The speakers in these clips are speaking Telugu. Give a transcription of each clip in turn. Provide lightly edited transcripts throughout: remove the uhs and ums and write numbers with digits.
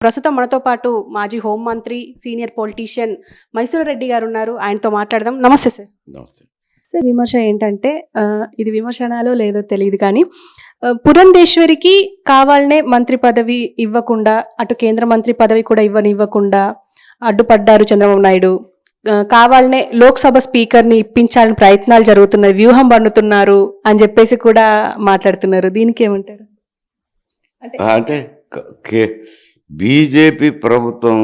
ప్రస్తుతం మనతో పాటు మాజీ హోంమంత్రి, సీనియర్ పొలిటీషియన్ మైసూర్ రెడ్డి గారు ఉన్నారు. ఆయనతో మాట్లాడదాం. నమస్తే సార్. నమస్తే. సార్, విమర్శ ఏంటంటే ఇది విమర్శనాలో లేదో తెలియదు కానీ పురంధేశ్వరికి కావాలనే మంత్రి పదవి ఇవ్వకుండా, అటు కేంద్ర మంత్రి పదవి కూడా ఇవ్వకుండా అడ్డుపడ్డారు చంద్రబాబు నాయుడు. కావాలనే లోక్సభ స్పీకర్ని ఇప్పించాలని ప్రయత్నాలు జరుగుతున్నాయి, వ్యూహం పన్నుతున్నారు అని చెప్పేసి కూడా మాట్లాడుతున్నారు. దీనికి ఏమంటారు? అంటే బీజేపీ ప్రభుత్వం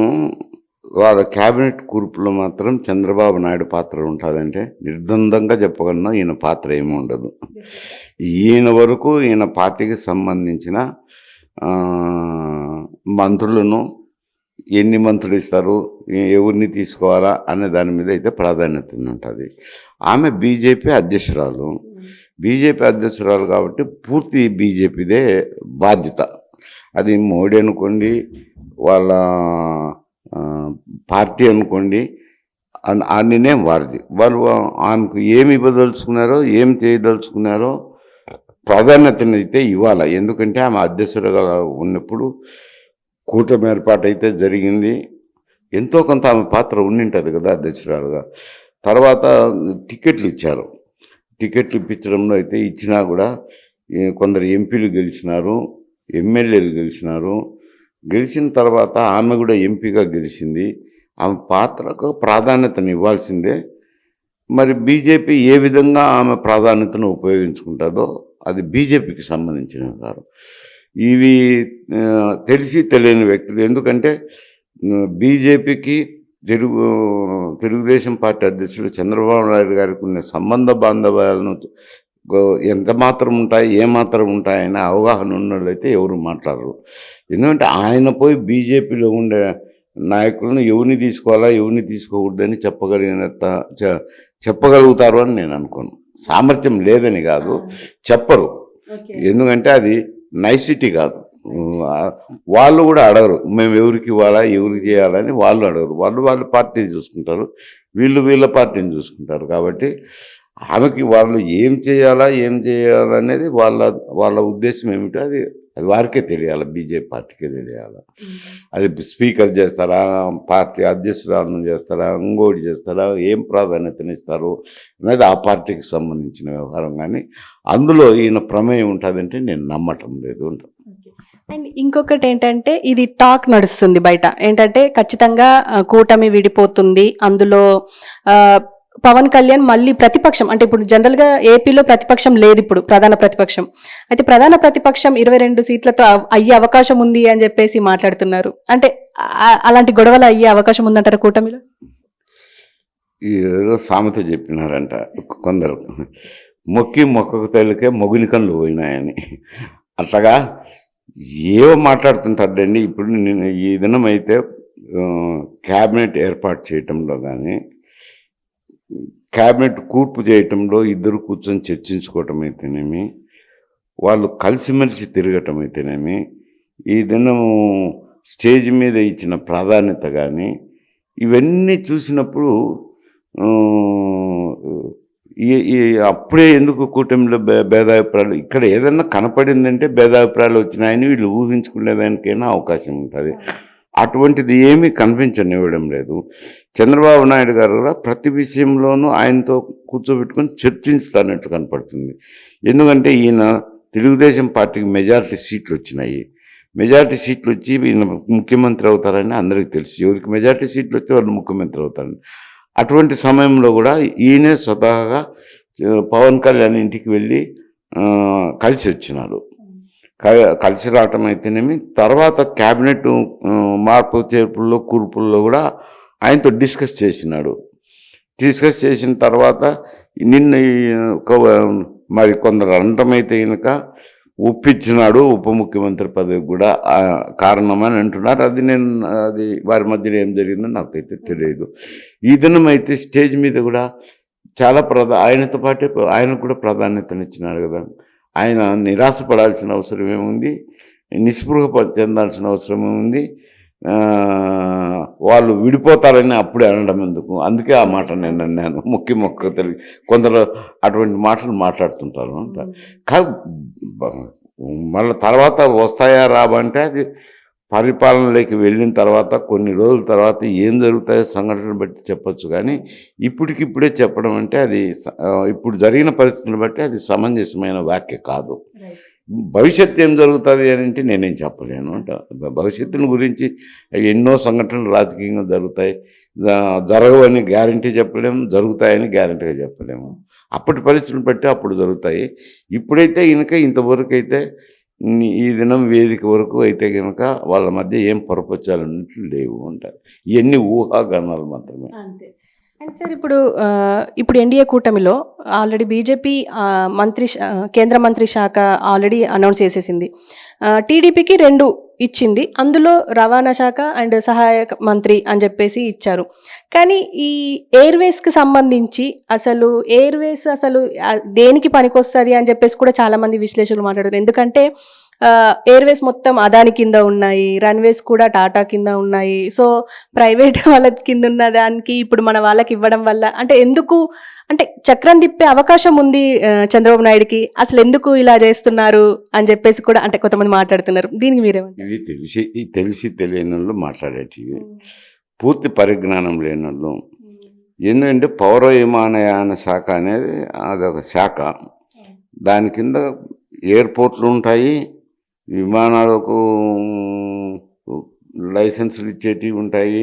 వాళ్ళ క్యాబినెట్ కూర్పులో మాత్రం చంద్రబాబు నాయుడు పాత్ర ఉంటుందంటే నిర్ద్వందంగా చెప్పగలను, ఈయన పాత్ర ఏమి ఉండదు. ఈయన వరకు ఈయన పార్టీకి సంబంధించిన మంత్రులను ఎన్ని మంత్రులు ఇస్తారు, ఎవరిని తీసుకోవాలా అనే దాని మీద అయితే ప్రాధాన్యత ఉంటుంది. ఆమె బీజేపీ అధ్యక్షురాలు. బీజేపీ అధ్యక్షురాలు కాబట్టి పూర్తి బీజేపీదే బాధ్యత. అది మోడీ అనుకోండి, వాళ్ళ పార్టీ అనుకోండి, అన్నీనే వారిది. వాళ్ళు ఆమెకు ఏమి ఇవ్వదలుచుకున్నారో, ఏం చేయదలుచుకున్నారో ప్రాధాన్యతనైతే ఇవ్వాలి. ఎందుకంటే ఆమె అధ్యక్షులుగా ఉన్నప్పుడు కూటమి ఏర్పాటు అయితే జరిగింది. ఎంతో కొంత ఆమె పాత్ర ఉండింటుంది కదా అధ్యక్షురాలుగా. తర్వాత టికెట్లు ఇచ్చారు. టికెట్లు ఇప్పించడంలో అయితే ఇచ్చినా కూడా కొందరు ఎంపీలు గెలిచినారు, ఎమ్మెల్యేలు గెలిచినారు. గెలిచిన తర్వాత ఆమె కూడా ఎంపీగా గెలిచింది. ఆమె పాత్రకు ప్రాధాన్యతను ఇవ్వాల్సిందే. మరి బీజేపీ ఏ విధంగా ఆమె ప్రాధాన్యతను ఉపయోగించుకుంటుందో అది బీజేపీకి సంబంధించిన వ్యవహారం. ఇవి తెలిసి తెలియని వ్యక్తులు. ఎందుకంటే బీజేపీకి తెలుగుదేశం పార్టీ అధ్యక్షుడు చంద్రబాబు నాయుడు గారికి ఉన్న సంబంధ బాంధవ్యాలను ఎంత మాత్రం ఉంటాయి, ఏమాత్రం ఉంటాయనే అవగాహన ఉన్నట్లయితే ఎవరు మాట్లాడరు. ఎందుకంటే ఆయన పోయి బీజేపీలో ఉండే నాయకులను ఎవరిని తీసుకోవాలా, ఎవరిని తీసుకోకూడదని చెప్పగలుగుతారు అని నేను అనుకోను. సామర్థ్యం లేదని కాదు, చెప్పరు. ఎందుకంటే అది నైసిటీ కాదు. వాళ్ళు కూడా అడగరు, మేము ఎవరికి ఇవ్వాలా, ఎవరికి చేయాలని వాళ్ళు అడగరు. వాళ్ళ పార్టీని చూసుకుంటారు, వీళ్ళ పార్టీని చూసుకుంటారు. కాబట్టి ఆమెకి వాళ్ళు ఏం చేయాలనేది వాళ్ళ ఉద్దేశం ఏమిటో అది వారికే తెలియాలి, బీజేపీ పార్టీకే తెలియాలి. అది స్పీకర్ చేస్తారా, పార్టీ అధ్యక్షురాలను చేస్తారా, ఇంకోటి చేస్తారా, ఏం ప్రాధాన్యతనిస్తారు అనేది ఆ పార్టీకి సంబంధించిన వ్యవహారం. కానీ అందులో ఈయన ప్రమేయం ఉంటుందంటే నేను నమ్మటం లేదు. అండ్ ఇంకొకటి ఏంటంటే, ఇది టాక్ నడుస్తుంది బయట ఏంటంటే ఖచ్చితంగా కూటమి విడిపోతుంది, అందులో పవన్ కళ్యాణ్ మళ్ళీ ప్రతిపక్షం, అంటే ఇప్పుడు జనరల్గా ఏపీలో ప్రతిపక్షం లేదు, ఇప్పుడు ప్రధాన ప్రతిపక్షం. అయితే ప్రధాన ప్రతిపక్షం 22 సీట్లతో అయ్యే అవకాశం ఉంది అని చెప్పేసి మాట్లాడుతున్నారు. అంటే అలాంటి గొడవలు అయ్యే అవకాశం ఉందంటారా కూటమిలో? ఏదో సామెత చెప్పినారంట కొందరు, మొక్కకు తేలికే మొగుని కళ్ళు పోయినాయని. అట్లాగా ఏవో మాట్లాడుతుంటారండి. ఇప్పుడు నేను ఈ దినం అయితే క్యాబినెట్ ఏర్పాటు చేయటంలో కానీ, క్యాబినెట్ కూర్పు చేయటంలో ఇద్దరు కూర్చొని చర్చించుకోవటం అయితేనేమి, వాళ్ళు కలిసిమెలిసి తిరగటం అయితేనేమి, ఈ దినము స్టేజ్ మీద ఇచ్చిన ప్రాధాన్యత కానీ, ఇవన్నీ చూసినప్పుడు అప్పుడే ఎందుకు కూటమిలో భేదాభిప్రాయాలు, ఇక్కడ ఏదన్నా కనపడిందంటే భేదాభిప్రాయాలు వచ్చినాయని వీళ్ళు ఊహించుకునేదానికైనా అవకాశం ఉంటుంది. అటువంటిది ఏమీ కనిపించనివ్వడం లేదు. చంద్రబాబు నాయుడు గారు కూడా ప్రతి విషయంలోనూ ఆయనతో కూర్చోబెట్టుకొని చర్చించుతానట్టు కనపడుతుంది. ఎందుకంటే ఈయన తెలుగుదేశం పార్టీకి మెజారిటీ సీట్లు వచ్చినాయి. మెజారిటీ సీట్లు వచ్చి ఈయన ముఖ్యమంత్రి అవుతారని అందరికీ తెలుసు. ఎవరికి మెజారిటీ సీట్లు వస్తే వాళ్ళు ముఖ్యమంత్రి అవుతారని. అటువంటి సమయంలో కూడా ఈయనే స్వతహాగా పవన్ కళ్యాణ్ ఇంటికి వెళ్ళి కలిసి వచ్చినాడు. కలిసి రావటం అయితేనేమి, తర్వాత క్యాబినెట్ మార్పు చేర్పుల్లో కూర్పుల్లో కూడా ఆయనతో డిస్కస్ చేసినాడు. డిస్కస్ చేసిన తర్వాత నిన్న మరి కొందరు అనటమైతే కనుక ఒప్పించినాడు ఉప ముఖ్యమంత్రి పదవి కూడా కారణమని అంటున్నారు. అది వారి మధ్యలో ఏం జరిగిందో నాకైతే తెలియదు. ఈ దినం అయితే స్టేజ్ మీద కూడా చాలా ఆయనతో పాటే ఆయనకు కూడా ప్రాధాన్యతనిచ్చినాడు కదా. ఆయన నిరాశపడాల్సిన అవసరం ఏముంది, నిస్పృహ చెందాల్సిన అవసరం ఏముంది. వాళ్ళు విడిపోతారని అప్పుడే అనడం ఎందుకు? అందుకే ఆ మాట నేను అన్నాను. మొక్క తెలివి కొందరు అటువంటి మాటలు మాట్లాడుతుంటారు అంట. మళ్ళీ తర్వాత వస్తాయా రాబంటే అది పరిపాలనలోకి వెళ్ళిన తర్వాత కొన్ని రోజుల తర్వాత ఏం జరుగుతాయో సంఘటనలు బట్టి చెప్పొచ్చు కానీ ఇప్పటికిప్పుడే చెప్పడం అంటే అది ఇప్పుడు జరిగిన పరిస్థితులను బట్టి అది సమంజసమైన వ్యాఖ్య కాదు. భవిష్యత్తు ఏం జరుగుతుంది అని అంటే నేనేం చెప్పలేను అంట. భవిష్యత్తుని గురించి ఎన్నో సంఘటనలు రాజకీయంగా జరుగుతాయి, జరగవని గ్యారంటీ చెప్పలేము, జరుగుతాయని గ్యారంటీగా చెప్పలేము. అప్పటి పరిస్థితులను బట్టి అప్పుడు జరుగుతాయి. ఇప్పుడైతే కనుక ఇంతవరకు అయితే ఈ దినం వేదిక వరకు అయితే కనుక వాళ్ళ మధ్య ఏం పొరపచ్చాలన్నట్లు లేవు అంటారు. ఇవన్నీ ఊహాగానాలు మాత్రమే. అంతే. అండ్ సార్ ఇప్పుడు ఎన్డీఏ కూటమిలో ఆల్రెడీ బీజేపీ కేంద్ర మంత్రి శాఖ ఆల్రెడీ అనౌన్స్ చేసేసింది. టీడీపీకి 2 ఇచ్చింది. అందులో రవాణా శాఖ అండ్ సహాయక మంత్రి అని చెప్పేసి ఇచ్చారు. కానీ ఈ ఎయిర్వేస్కి సంబంధించి అసలు దేనికి పనికొస్తుంది అని చెప్పేసి కూడా చాలా మంది విశ్లేషకులు మాట్లాడారు. ఎందుకంటే ఎయిర్వేస్ మొత్తం అదాని కింద ఉన్నాయి, రన్వేస్ కూడా టాటా కింద ఉన్నాయి. సో ప్రైవేట్ వాళ్ళ కింద ఉన్న దానికి ఇప్పుడు మన వాళ్ళకి ఇవ్వడం వల్ల అంటే చక్రం తిప్పే అవకాశం ఉంది చంద్రబాబు నాయుడుకి. అసలు ఎందుకు ఇలా చేస్తున్నారు అని చెప్పేసి కూడా అంటే కొంతమంది మాట్లాడుతున్నారు. దీనికి మీరేమంటారు? ఇవి తెలిసి తెలియని వాళ్ళు మాట్లాడేటివి, పూర్తి పరిజ్ఞానం లేని వాళ్ళు. ఎందుకంటే పౌర విమానయాన శాఖ అనేది అదొక శాఖ. దాని కింద ఎయిర్పోర్ట్లు ఉంటాయి, విమానాలకు లైసెన్సులు ఇచ్చేటివి ఉంటాయి,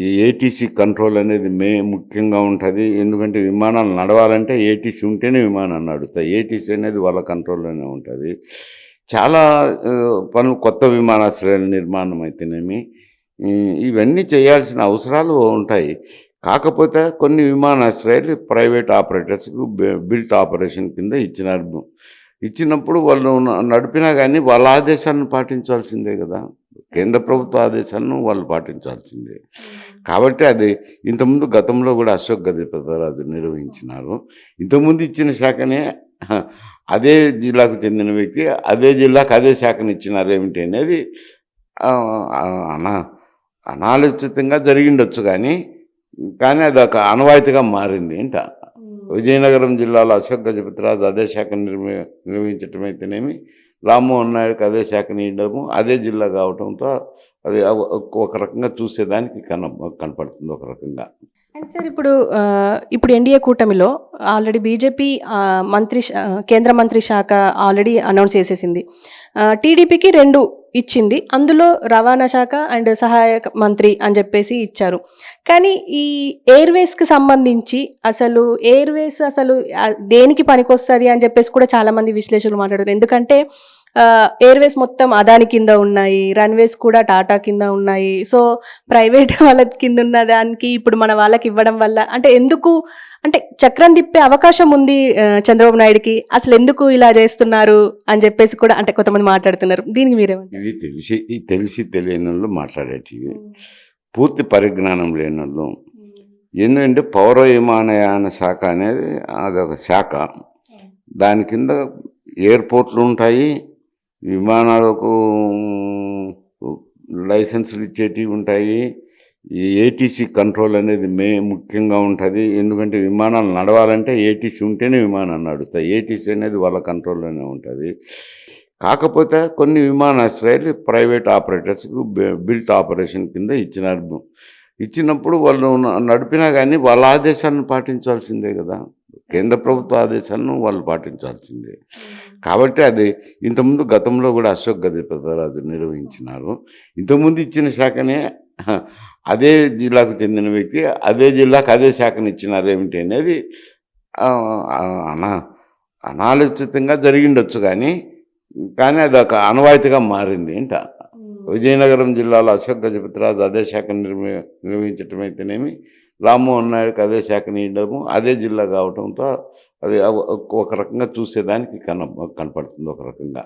ఈ ఏటీసీ కంట్రోల్ అనేది ముఖ్యంగా ఉంటుంది. ఎందుకంటే విమానాలు నడవాలంటే ఏటీసీ ఉంటేనే విమానాలు నడుస్తాయి. ఏటీసీ అనేది వాళ్ళ కంట్రోల్లోనే ఉంటుంది. చాలా పనులు, కొత్త విమానాశ్రయాల నిర్మాణం అయితేనేమి, ఇవన్నీ చేయాల్సిన అవసరాలు ఉంటాయి. కాకపోతే కొన్ని విమానాశ్రయాలు ప్రైవేట్ ఆపరేటర్స్కు బిల్ట్ ఆపరేషన్ కింద ఇచ్చినప్పుడు వాళ్ళు నడిపినా కానీ వాళ్ళ ఆదేశాలను పాటించాల్సిందే కదా. కేంద్ర ప్రభుత్వ ఆదేశాలను వాళ్ళు పాటించాల్సిందే. కాబట్టి అది ఇంతకుముందు గతంలో కూడా అశోక్ గజపతిరాజు నిర్వహించినారు. ఇంతకుముందు ఇచ్చిన శాఖనే అదే జిల్లాకు చెందిన వ్యక్తి అదే జిల్లాకు అదే శాఖను ఇచ్చినారు ఏమిటి అనేది అనాలోచితంగా జరిగిండొచ్చు. కానీ అది ఒక ఆనవాయితీగా మారింది అంట. విజయనగరం జిల్లాలో అశోక్ గజపతిరాజు అదే శాఖను నిర్వహించటం అయితేనేమి, రామ్మోహన్ నాయుడుకి అదే శాఖని ఇవ్వడము, అదే జిల్లా కావడంతో అది ఒక రకంగా చూసేదానికి కనపడుతుంది ఒక రకంగా. అండ్ సార్ ఇప్పుడు ఎన్డీఏ కూటమిలో ఆల్రెడీ బీజేపీ కేంద్ర మంత్రి శాఖ ఆల్రెడీ అనౌన్స్ చేసేసింది. టీడీపీకి 2 ఇచ్చింది. అందులో రవాణా శాఖ అండ్ సహాయక మంత్రి అని చెప్పేసి ఇచ్చారు. కానీ ఈ ఎయిర్వేస్కి సంబంధించి అసలు దేనికి పనికొస్తుంది అని చెప్పేసి కూడా చాలా మంది విశ్లేషకులు మాట్లాడారు. ఎందుకంటే ఎయిర్వేస్ మొత్తం అదాని కింద ఉన్నాయి, రన్వేస్ కూడా టాటా కింద ఉన్నాయి. సో ప్రైవేట్ వాళ్ళ కింద ఉన్న దానికి ఇప్పుడు మన వాళ్ళకి ఇవ్వడం వల్ల అంటే చక్రం తిప్పే అవకాశం ఉంది చంద్రబాబు నాయుడుకి. అసలు ఎందుకు ఇలా చేస్తున్నారు అని చెప్పేసి కూడా అంటే కొంతమంది మాట్లాడుతున్నారు. దీనికి మీరేమంటారు? ఇవి తెలిసి తెలియని వాళ్ళు మాట్లాడేటివి, పూర్తి పరిజ్ఞానం లేని వాళ్ళు. ఎందుకంటే పౌర విమానయాన శాఖ అనేది అదొక శాఖ. దాని కింద ఎయిర్పోర్ట్లు ఉంటాయి, విమానాలకు లైసెన్సులు ఇచ్చేటివి ఉంటాయి, ఈ ఏటీసీ కంట్రోల్ అనేది ముఖ్యంగా ఉంటుంది. ఎందుకంటే విమానాలు నడవాలంటే ఏటీసీ ఉంటేనే విమానాలు నడుస్తాయి. ఏటీసీ అనేది వాళ్ళ కంట్రోల్లోనే ఉంటుంది. కాకపోతే కొన్ని విమానాశ్రయాలు ప్రైవేట్ ఆపరేటర్స్కు బిల్ట్ ఆపరేషన్ కింద ఇచ్చినప్పుడు వాళ్ళు నడిపినా కానీ వాళ్ళ ఆదేశాలను పాటించాల్సిందే కదా. కేంద్ర ప్రభుత్వ ఆదేశాలను వాళ్ళు పాటించాల్సిందే. కాబట్టి అది ఇంతకుముందు గతంలో కూడా అశోక్ గజపతిరాజు నిర్వహించినారు. ఇంతకుముందు ఇచ్చిన శాఖనే అదే జిల్లాకు చెందిన వ్యక్తి అదే జిల్లాకు అదే శాఖను ఇచ్చినారు ఏమిటి అనేది అనాలోచితంగా జరిగిండొచ్చు. కానీ అది ఒక ఆనవాయితీగా మారింది అంట. విజయనగరం జిల్లాలో అశోక్ గజపతిరాజు అదే శాఖను నిర్వహించటం అయితేనేమి, రామ్మోహన్ నాయుడుకి అదే శాఖని ఇవ్వడము, అదే జిల్లా కావడంతో అది ఒక రకంగా చూసేదానికి కనపడుతుంది ఒక రకంగా.